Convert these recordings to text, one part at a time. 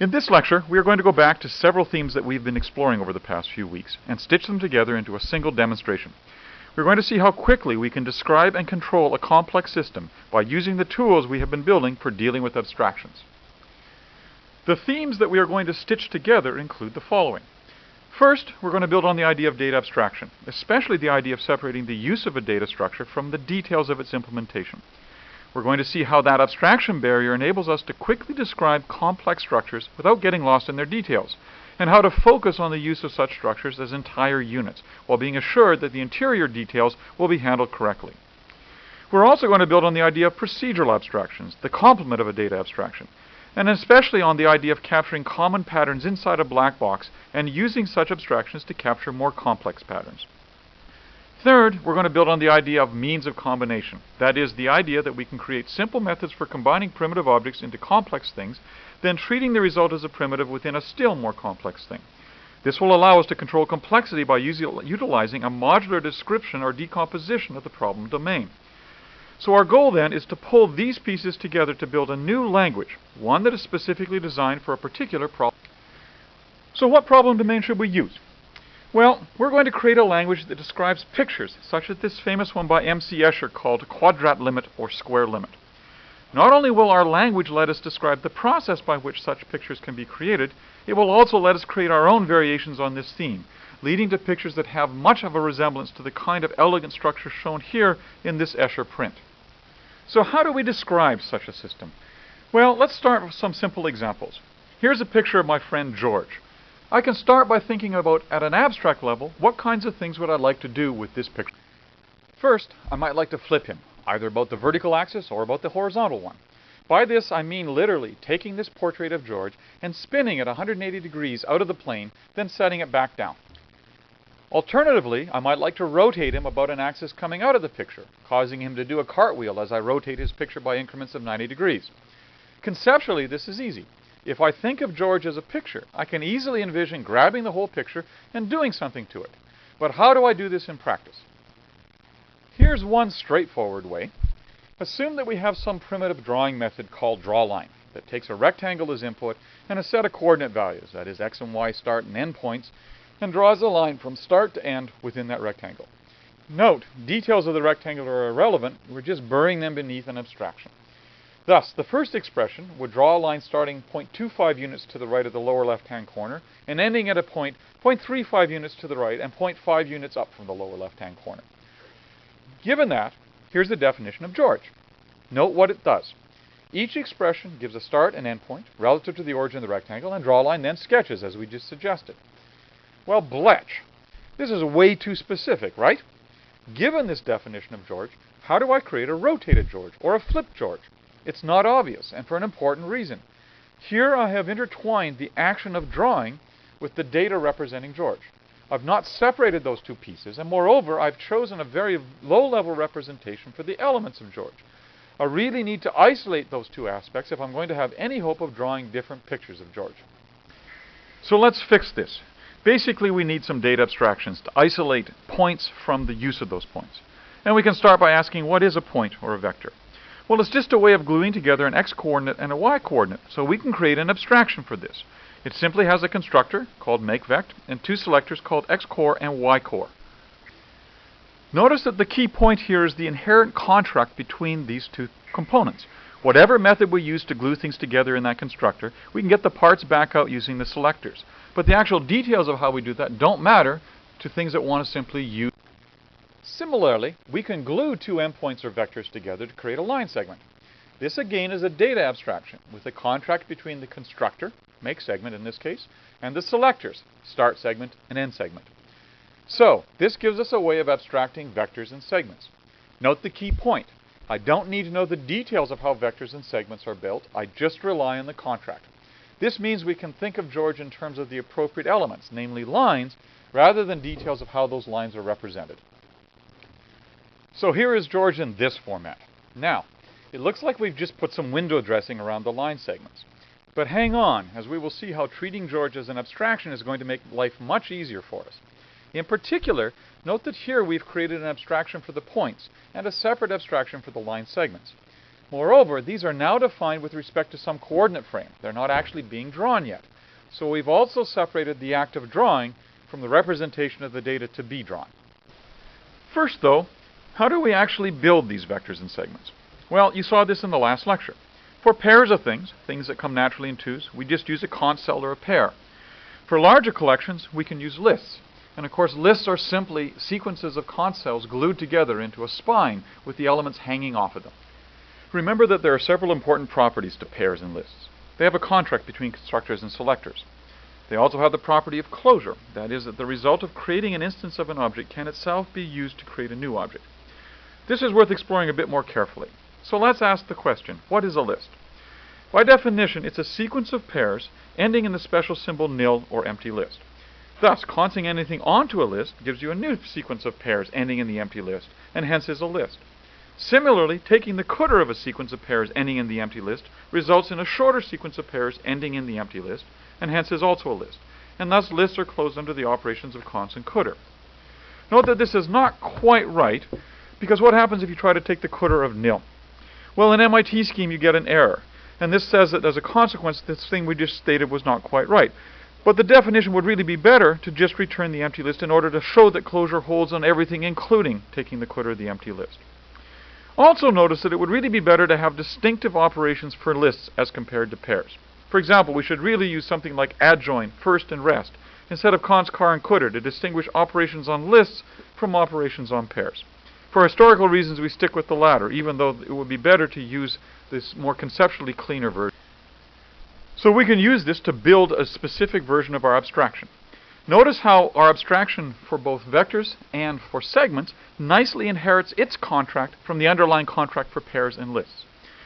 In this lecture, we are going to go back to several themes that we've been exploring over the past few weeks and stitch them together into a single demonstration. We're going to see how quickly we can describe and control a complex system by using the tools we have been building for dealing with abstractions. The themes that we are going to stitch together include the following. First, we're going to build on the idea of data abstraction, especially the idea of separating the use of a data structure from the details of its implementation. We're going to see how that abstraction barrier enables us to quickly describe complex structures without getting lost in their details, and how to focus on the use of such structures as entire units, while being assured that the interior details will be handled correctly. We're also going to build on the idea of procedural abstractions, the complement of a data abstraction, and especially on the idea of capturing common patterns inside a black box and using such abstractions to capture more complex patterns. Third, we're going to build on the idea of means of combination. That is, the idea that we can create simple methods for combining primitive objects into complex things, then treating the result as a primitive within a still more complex thing. This will allow us to control complexity by utilizing a modular description or decomposition of the problem domain. So our goal then is to pull these pieces together to build a new language, one that is specifically designed for a particular problem. So what problem domain should we use? Well, we're going to create a language that describes pictures, such as this famous one by M.C. Escher called quadrat limit or square limit. Not only will our language let us describe the process by which such pictures can be created, it will also let us create our own variations on this theme, leading to pictures that have much of a resemblance to the kind of elegant structure shown here in this Escher print. So how do we describe such a system? Well, let's start with some simple examples. Here's a picture of my friend George. I can start by thinking about, at an abstract level, what kinds of things would I like to do with this picture. First, I might like to flip him, either about the vertical axis or about the horizontal one. By this, I mean literally taking this portrait of George and spinning it 180 degrees out of the plane, then setting it back down. Alternatively, I might like to rotate him about an axis coming out of the picture, causing him to do a cartwheel as I rotate his picture by increments of 90 degrees. Conceptually, this is easy. If I think of George as a picture, I can easily envision grabbing the whole picture and doing something to it. But how do I do this in practice? Here's one straightforward way. Assume that we have some primitive drawing method called drawLine that takes a rectangle as input and a set of coordinate values, that is x and y start and end points, and draws a line from start to end within that rectangle. Note, details of the rectangle are irrelevant, we're just burying them beneath an abstraction. Thus, the first expression would draw a line starting 0.25 units to the right of the lower left-hand corner and ending at a point 0.35 units to the right and 0.5 units up from the lower left-hand corner. Given that, here's the definition of George. Note what it does. Each expression gives a start and end point relative to the origin of the rectangle, and drawLine then sketches as we just suggested. Well, bletch. This is way too specific, right? Given this definition of George, how do I create a rotated George or a flipped George? It's not obvious, and for an important reason. Here I have intertwined the action of drawing with the data representing George. I've not separated those two pieces, and moreover, I've chosen a very low-level representation for the elements of George. I really need to isolate those two aspects if I'm going to have any hope of drawing different pictures of George. So let's fix this. Basically, we need some data abstractions to isolate points from the use of those points. And we can start by asking, what is a point or a vector? Well, it's just a way of gluing together an x-coordinate and a y-coordinate, so we can create an abstraction for this. It simply has a constructor called makeVect and two selectors called xCore and yCore. Notice that the key point here is the inherent contract between these two components. Whatever method we use to glue things together in that constructor, we can get the parts back out using the selectors. But the actual details of how we do that don't matter to things that want to simply use. Similarly, we can glue two endpoints or vectors together to create a line segment. This again is a data abstraction with a contract between the constructor, make segment in this case, and the selectors, start segment and end segment. So, this gives us a way of abstracting vectors and segments. Note the key point. I don't need to know the details of how vectors and segments are built, I just rely on the contract. This means we can think of George in terms of the appropriate elements, namely lines, rather than details of how those lines are represented. So here is George in this format. Now, it looks like we've just put some window dressing around the line segments. But hang on, as we will see how treating George as an abstraction is going to make life much easier for us. In particular, note that here we've created an abstraction for the points and a separate abstraction for the line segments. Moreover, these are now defined with respect to some coordinate frame. They're not actually being drawn yet. So we've also separated the act of drawing from the representation of the data to be drawn. First, though, how do we actually build these vectors and segments? Well, you saw this in the last lecture. For pairs of things that come naturally in twos, we just use a const cell or a pair. For larger collections, we can use lists. And of course, lists are simply sequences of const cells glued together into a spine with the elements hanging off of them. Remember that there are several important properties to pairs and lists. They have a contract between constructors and selectors. They also have the property of closure. That is, that the result of creating an instance of an object can itself be used to create a new object. This is worth exploring a bit more carefully. So let's ask the question, what is a list? By definition, it's a sequence of pairs ending in the special symbol nil or empty list. Thus, consting anything onto a list gives you a new sequence of pairs ending in the empty list, and hence is a list. Similarly, taking the cdr of a sequence of pairs ending in the empty list results in a shorter sequence of pairs ending in the empty list, and hence is also a list. And thus lists are closed under the operations of const and cdr. Note that this is not quite right, because what happens if you try to take the cdr of nil? Well, in MIT scheme you get an error, and this says that as a consequence this thing we just stated was not quite right. But the definition would really be better to just return the empty list in order to show that closure holds on everything, including taking the cdr of the empty list. Also notice that it would really be better to have distinctive operations for lists as compared to pairs. For example, we should really use something like adjoin, first, and rest, instead of const, char, and cdr to distinguish operations on lists from operations on pairs. For historical reasons, we stick with the latter, even though it would be better to use this more conceptually cleaner version. So we can use this to build a specific version of our abstraction. Notice how our abstraction for both vectors and for segments nicely inherits its contract from the underlying contract for pairs and lists.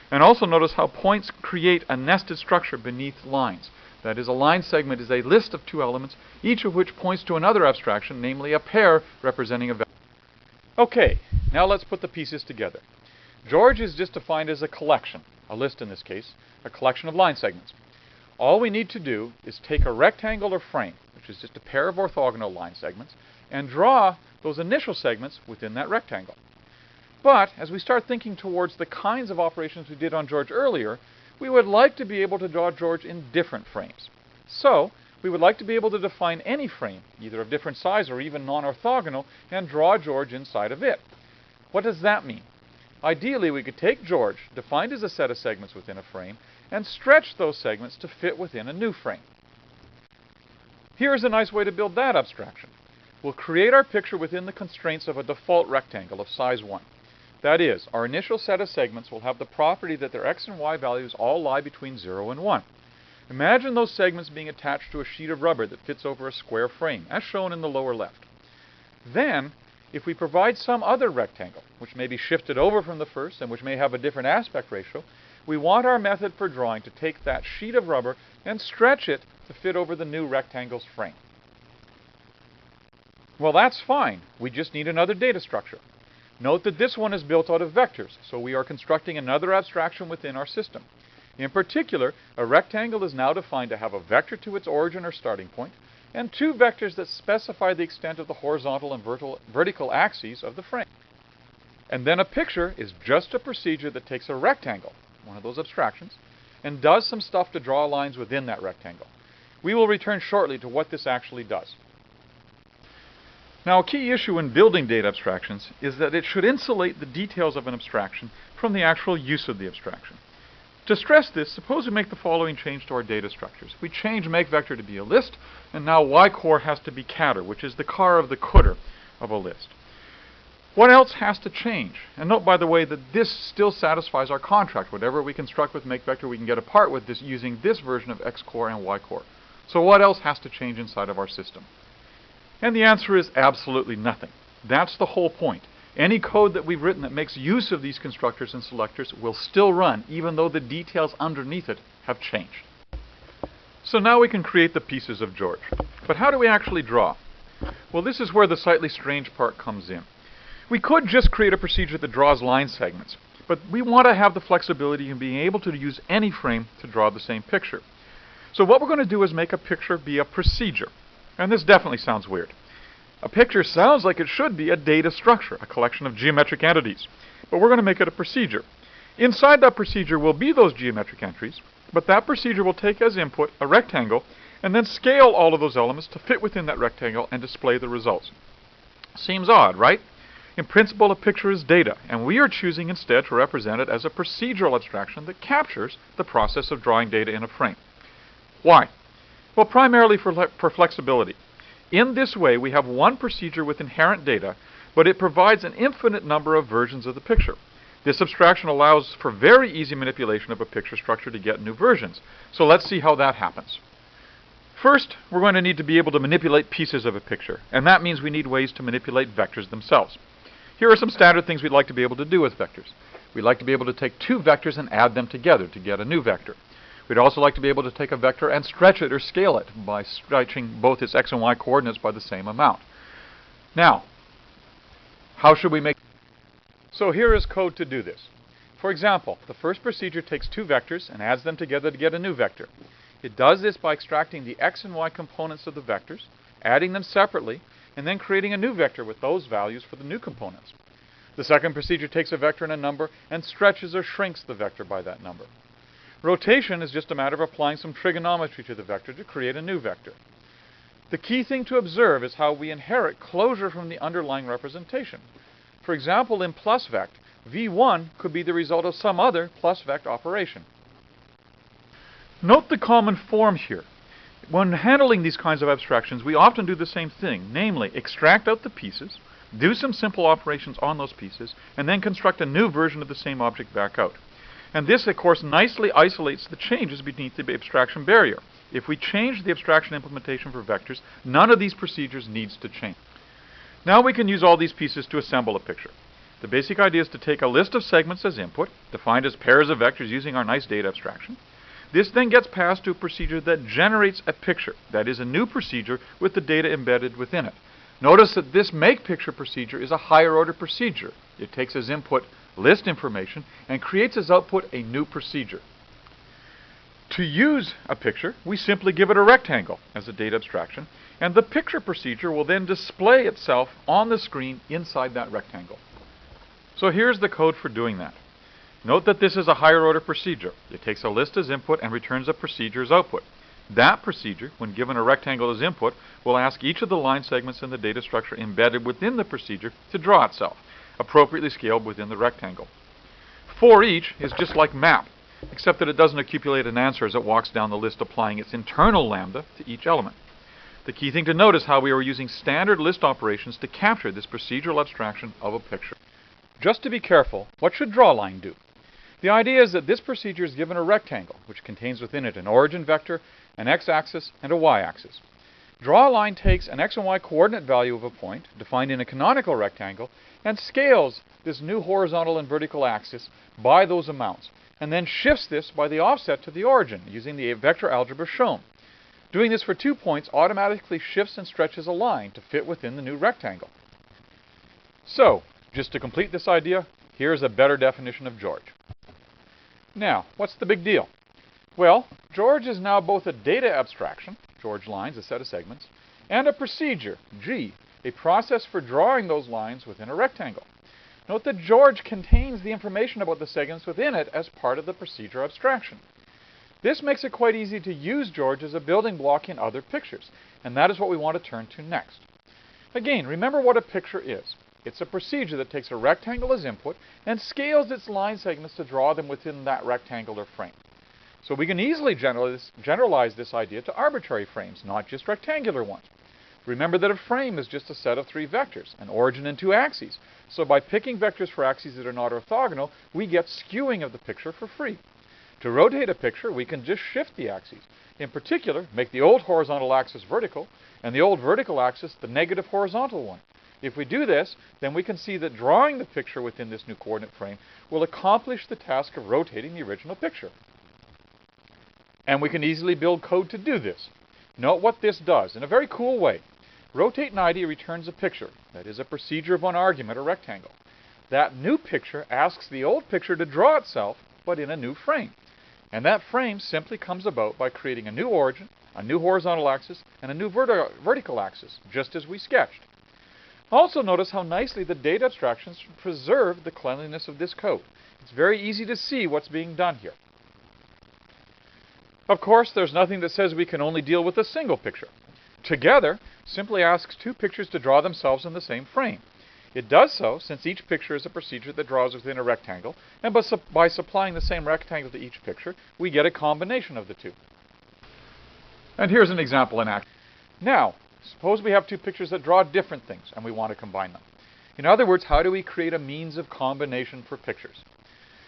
And also notice how points create a nested structure beneath lines. That is, a line segment is a list of two elements, each of which points to another abstraction, namely a pair representing a vector. Okay, now let's put the pieces together. George is just defined as a collection, a list in this case, a collection of line segments. All we need to do is take a rectangular frame, which is just a pair of orthogonal line segments, and draw those initial segments within that rectangle. But as we start thinking towards the kinds of operations we did on George earlier, we would like to be able to draw George in different frames. So we would like to be able to define any frame, either of different size or even non-orthogonal, and draw George inside of it. What does that mean? Ideally, we could take George, defined as a set of segments within a frame, and stretch those segments to fit within a new frame. Here's a nice way to build that abstraction. We'll create our picture within the constraints of a default rectangle of size 1. That is, our initial set of segments will have the property that their x and y values all lie between 0 and 1. Imagine those segments being attached to a sheet of rubber that fits over a square frame, as shown in the lower left. Then, if we provide some other rectangle, which may be shifted over from the first and which may have a different aspect ratio, we want our method for drawing to take that sheet of rubber and stretch it to fit over the new rectangle's frame. Well, that's fine. We just need another data structure. Note that this one is built out of vectors, so we are constructing another abstraction within our system. In particular, a rectangle is now defined to have a vector to its origin or starting point, and two vectors that specify the extent of the horizontal and vertical axes of the frame. And then a picture is just a procedure that takes a rectangle, one of those abstractions, and does some stuff to draw lines within that rectangle. We will return shortly to what this actually does. Now, a key issue in building data abstractions is that it should insulate the details of an abstraction from the actual use of the abstraction. To stress this, suppose we make the following change to our data structures. We change makeVector to be a list, and now yCor has to be cadr, which is the car of the cdr of a list. What else has to change? And note, by the way, that this still satisfies our contract. Whatever we construct with makeVector, we can get apart with this using this version of xCor and yCor. So what else has to change inside of our system? And the answer is absolutely nothing. That's the whole point. Any code that we've written that makes use of these constructors and selectors will still run, even though the details underneath it have changed. So now we can create the pieces of George. But how do we actually draw? Well, this is where the slightly strange part comes in. We could just create a procedure that draws line segments, but we want to have the flexibility in being able to use any frame to draw the same picture. So what we're going to do is make a picture be a procedure. And this definitely sounds weird. A picture sounds like it should be a data structure, a collection of geometric entities. But we're going to make it a procedure. Inside that procedure will be those geometric entries, but that procedure will take as input a rectangle and then scale all of those elements to fit within that rectangle and display the results. Seems odd, right? In principle, a picture is data, and we are choosing instead to represent it as a procedural abstraction that captures the process of drawing data in a frame. Why? Well, primarily for flexibility. In this way, we have one procedure with inherent data, but it provides an infinite number of versions of the picture. This abstraction allows for very easy manipulation of a picture structure to get new versions. So let's see how that happens. First, we're going to need to be able to manipulate pieces of a picture, and that means we need ways to manipulate vectors themselves. Here are some standard things we'd like to be able to do with vectors. We'd like to be able to take two vectors and add them together to get a new vector. We'd also like to be able to take a vector and stretch it or scale it by stretching both its x and y coordinates by the same amount. Now, how should we make? So here is code to do this. For example, the first procedure takes two vectors and adds them together to get a new vector. It does this by extracting the x and y components of the vectors, adding them separately, and then creating a new vector with those values for the new components. The second procedure takes a vector and a number and stretches or shrinks the vector by that number. Rotation is just a matter of applying some trigonometry to the vector to create a new vector. The key thing to observe is how we inherit closure from the underlying representation. For example, in plusvect, v1 could be the result of some other plusvect operation. Note the common form here. When handling these kinds of abstractions, we often do the same thing, namely extract out the pieces, do some simple operations on those pieces, and then construct a new version of the same object back out. And this, of course, nicely isolates the changes beneath the abstraction barrier. If we change the abstraction implementation for vectors, none of these procedures needs to change. Now we can use all these pieces to assemble a picture. The basic idea is to take a list of segments as input, defined as pairs of vectors using our nice data abstraction. This then gets passed to a procedure that generates a picture, that is a new procedure with the data embedded within it. Notice that this make picture procedure is a higher order procedure. It takes as input list information and creates as output a new procedure. To use a picture, we simply give it a rectangle as a data abstraction, and the picture procedure will then display itself on the screen inside that rectangle. So here's the code for doing that. Note that this is a higher order procedure. It takes a list as input and returns a procedure as output. That procedure, when given a rectangle as input, will ask each of the line segments in the data structure embedded within the procedure to draw itself, appropriately scaled within the rectangle. For each is just like map, except that it doesn't accumulate an answer as it walks down the list applying its internal lambda to each element. The key thing to note is how we are using standard list operations to capture this procedural abstraction of a picture. Just to be careful, what should drawLine do? The idea is that this procedure is given a rectangle, which contains within it an origin vector, an x-axis, and a y-axis. DrawLine takes an x and y coordinate value of a point, defined in a canonical rectangle, and scales this new horizontal and vertical axis by those amounts, and then shifts this by the offset to the origin, using the vector algebra shown. Doing this for 2 points automatically shifts and stretches a line to fit within the new rectangle. So, just to complete this idea, here's a better definition of George. Now, what's the big deal? Well, George is now both a data abstraction, George lines, a set of segments, and a procedure, G, a process for drawing those lines within a rectangle. Note that George contains the information about the segments within it as part of the procedure abstraction. This makes it quite easy to use George as a building block in other pictures, and that is what we want to turn to next. Again, remember what a picture is. It's a procedure that takes a rectangle as input and scales its line segments to draw them within that rectangular frame. So we can easily generalize this idea to arbitrary frames, not just rectangular ones. Remember that a frame is just a set of 3 vectors, an origin and 2 axes. So by picking vectors for axes that are not orthogonal, we get skewing of the picture for free. To rotate a picture, we can just shift the axes. In particular, make the old horizontal axis vertical and the old vertical axis the negative horizontal one. If we do this, then we can see that drawing the picture within this new coordinate frame will accomplish the task of rotating the original picture. And we can easily build code to do this. Note what this does in a very cool way. Rotate 90 returns a picture, that is a procedure of one argument, a rectangle. That new picture asks the old picture to draw itself, but in a new frame. And that frame simply comes about by creating a new origin, a new horizontal axis, and a new vertical axis, just as we sketched. Also notice how nicely the data abstractions preserve the cleanliness of this code. It's very easy to see what's being done here. Of course, there's nothing that says we can only deal with a single picture. Together simply asks two pictures to draw themselves in the same frame. It does so since each picture is a procedure that draws within a rectangle, and by supplying the same rectangle to each picture, we get a combination of the two. And here's an example in action. Now, suppose we have two pictures that draw different things, and we want to combine them. In other words, how do we create a means of combination for pictures?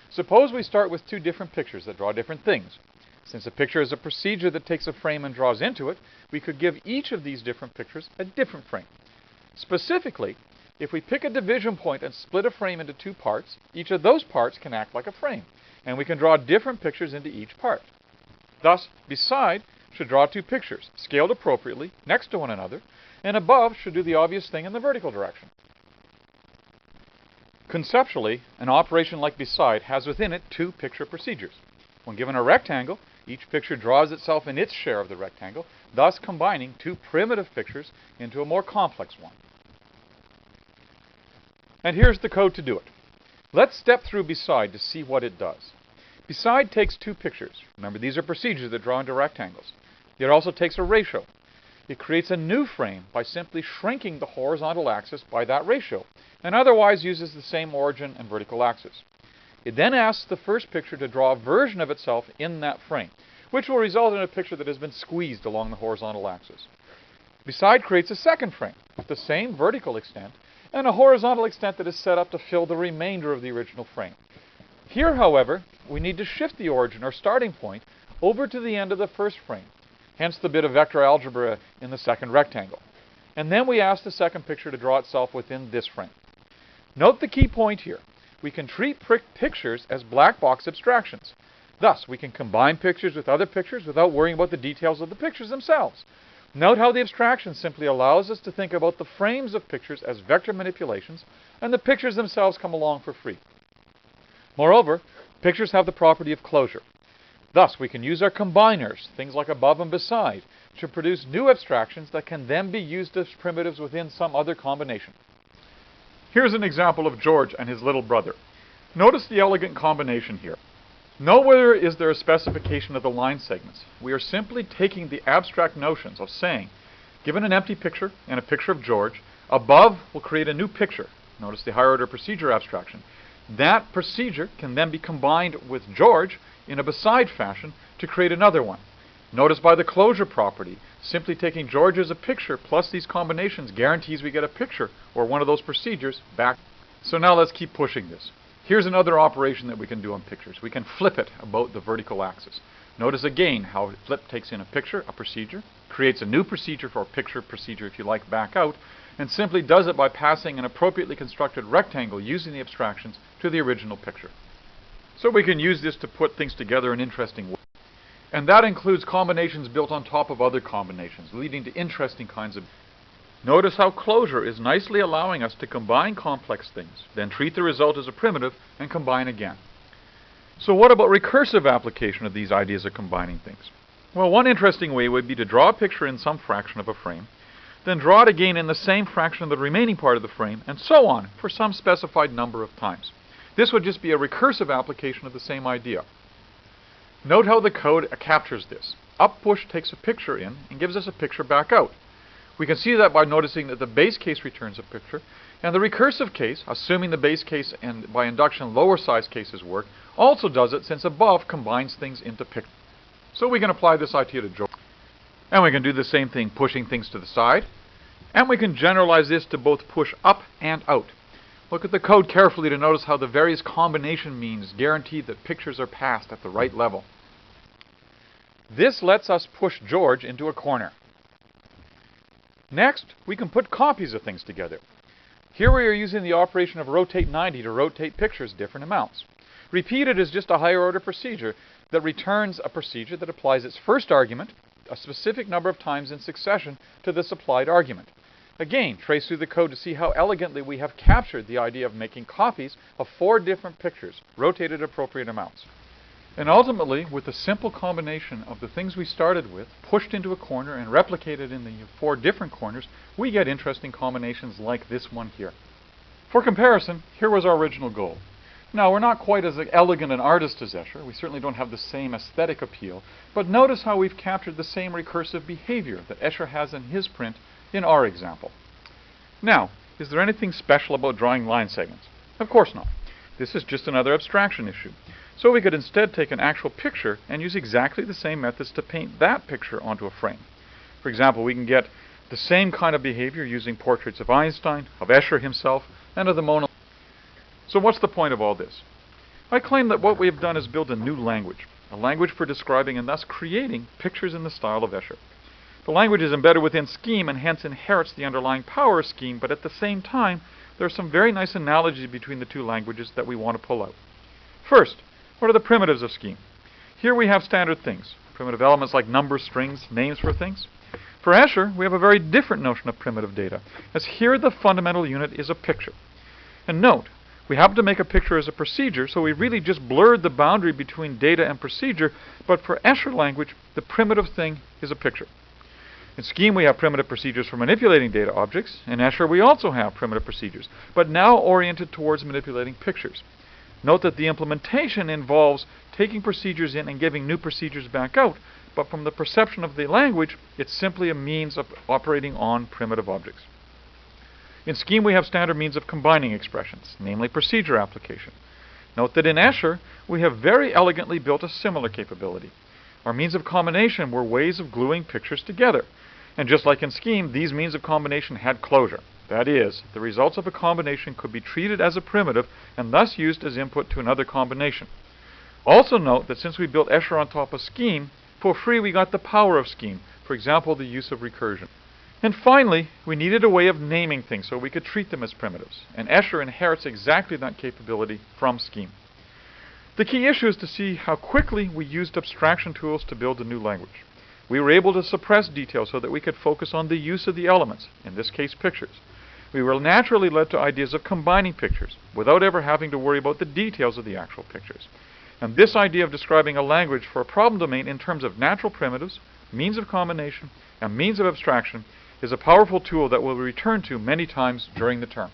Suppose we start with two different pictures that draw different things. Since a picture is a procedure that takes a frame and draws into it, we could give each of these different pictures a different frame. Specifically, if we pick a division point and split a frame into two parts, each of those parts can act like a frame, and we can draw different pictures into each part. Thus, beside should draw two pictures, scaled appropriately, next to one another, and above should do the obvious thing in the vertical direction. Conceptually, an operation like beside has within it two picture procedures. When given a rectangle, each picture draws itself in its share of the rectangle, thus combining two primitive pictures into a more complex one. And here's the code to do it. Let's step through beside to see what it does. Beside takes two pictures. Remember, these are procedures that draw into rectangles. It also takes a ratio. It creates a new frame by simply shrinking the horizontal axis by that ratio, and otherwise uses the same origin and vertical axis. It then asks the first picture to draw a version of itself in that frame, which will result in a picture that has been squeezed along the horizontal axis. Beside creates a second frame with the same vertical extent and a horizontal extent that is set up to fill the remainder of the original frame. Here, however, we need to shift the origin or starting point over to the end of the first frame, hence the bit of vector algebra in the second rectangle. And then we ask the second picture to draw itself within this frame. Note the key point here. We can treat pictures as black box abstractions. Thus, we can combine pictures with other pictures without worrying about the details of the pictures themselves. Note how the abstraction simply allows us to think about the frames of pictures as vector manipulations, and the pictures themselves come along for free. Moreover, pictures have the property of closure. Thus, we can use our combiners, things like above and beside, to produce new abstractions that can then be used as primitives within some other combination. Here's an example of George and his little brother. Notice the elegant combination here. Nowhere is there a specification of the line segments. We are simply taking the abstract notions of saying, given an empty picture and a picture of George, above will create a new picture. Notice the higher order procedure abstraction. That procedure can then be combined with George in a beside fashion to create another one. Notice by the closure property, simply taking George as a picture plus these combinations guarantees we get a picture or one of those procedures back. So now let's keep pushing this. Here's another operation that we can do on pictures. We can flip it about the vertical axis. Notice again how flip takes in a picture, a procedure, creates a new procedure for a picture, procedure if you like, back out, and simply does it by passing an appropriately constructed rectangle using the abstractions to the original picture. So we can use this to put things together in interesting ways. And that includes combinations built on top of other combinations, leading to interesting kinds of... Notice how closure is nicely allowing us to combine complex things, then treat the result as a primitive and combine again. So what about recursive application of these ideas of combining things? Well, one interesting way would be to draw a picture in some fraction of a frame, then draw it again in the same fraction of the remaining part of the frame, and so on for some specified number of times. This would just be a recursive application of the same idea. Note how the code captures this. Up push takes a picture in and gives us a picture back out. We can see that by noticing that the base case returns a picture, and the recursive case, assuming the base case and by induction lower size cases work, also does it since above combines things into pictures. So we can apply this idea to George. And we can do the same thing pushing things to the side, and we can generalize this to both push up and out. Look at the code carefully to notice how the various combination means guarantee that pictures are passed at the right level. This lets us push George into a corner. Next, we can put copies of things together. Here we are using the operation of rotate 90 to rotate pictures different amounts. Repeated is just a higher order procedure that returns a procedure that applies its first argument a specific number of times in succession to the supplied argument. Again, trace through the code to see how elegantly we have captured the idea of making copies of 4 different pictures, rotated appropriate amounts. And ultimately, with a simple combination of the things we started with, pushed into a corner and replicated in the 4 different corners, we get interesting combinations like this one here. For comparison, here was our original goal. Now, we're not quite as elegant an artist as Escher. We certainly don't have the same aesthetic appeal. But notice how we've captured the same recursive behavior that Escher has in his print in our example. Now, is there anything special about drawing line segments? Of course not. This is just another abstraction issue. So we could instead take an actual picture and use exactly the same methods to paint that picture onto a frame. For example, we can get the same kind of behavior using portraits of Einstein, of Escher himself, and of the Mona Lisa. So what's the point of all this? I claim that what we have done is build a new language, a language for describing and thus creating pictures in the style of Escher. The language is embedded within Scheme and hence inherits the underlying power of Scheme, but at the same time, there are some very nice analogies between the two languages that we want to pull out. First, what are the primitives of Scheme? Here we have standard things, primitive elements like numbers, strings, names for things. For Escher, we have a very different notion of primitive data, as here the fundamental unit is a picture. And note, we happen to make a picture as a procedure, so we really just blurred the boundary between data and procedure, but for Escher language, the primitive thing is a picture. In Scheme, we have primitive procedures for manipulating data objects. In Escher, we also have primitive procedures, but now oriented towards manipulating pictures. Note that the implementation involves taking procedures in and giving new procedures back out, but from the perception of the language, it's simply a means of operating on primitive objects. In Scheme, we have standard means of combining expressions, namely procedure application. Note that in Escher, we have very elegantly built a similar capability. Our means of combination were ways of gluing pictures together. And just like in Scheme, these means of combination had closure. That is, the results of a combination could be treated as a primitive and thus used as input to another combination. Also note that since we built Escher on top of Scheme, for free we got the power of Scheme, for example, the use of recursion. And finally, we needed a way of naming things so we could treat them as primitives, and Escher inherits exactly that capability from Scheme. The key issue is to see how quickly we used abstraction tools to build a new language. We were able to suppress details so that we could focus on the use of the elements, in this case pictures. We were naturally led to ideas of combining pictures, without ever having to worry about the details of the actual pictures. And this idea of describing a language for a problem domain in terms of natural primitives, means of combination, and means of abstraction is a powerful tool that we'll return to many times during the term.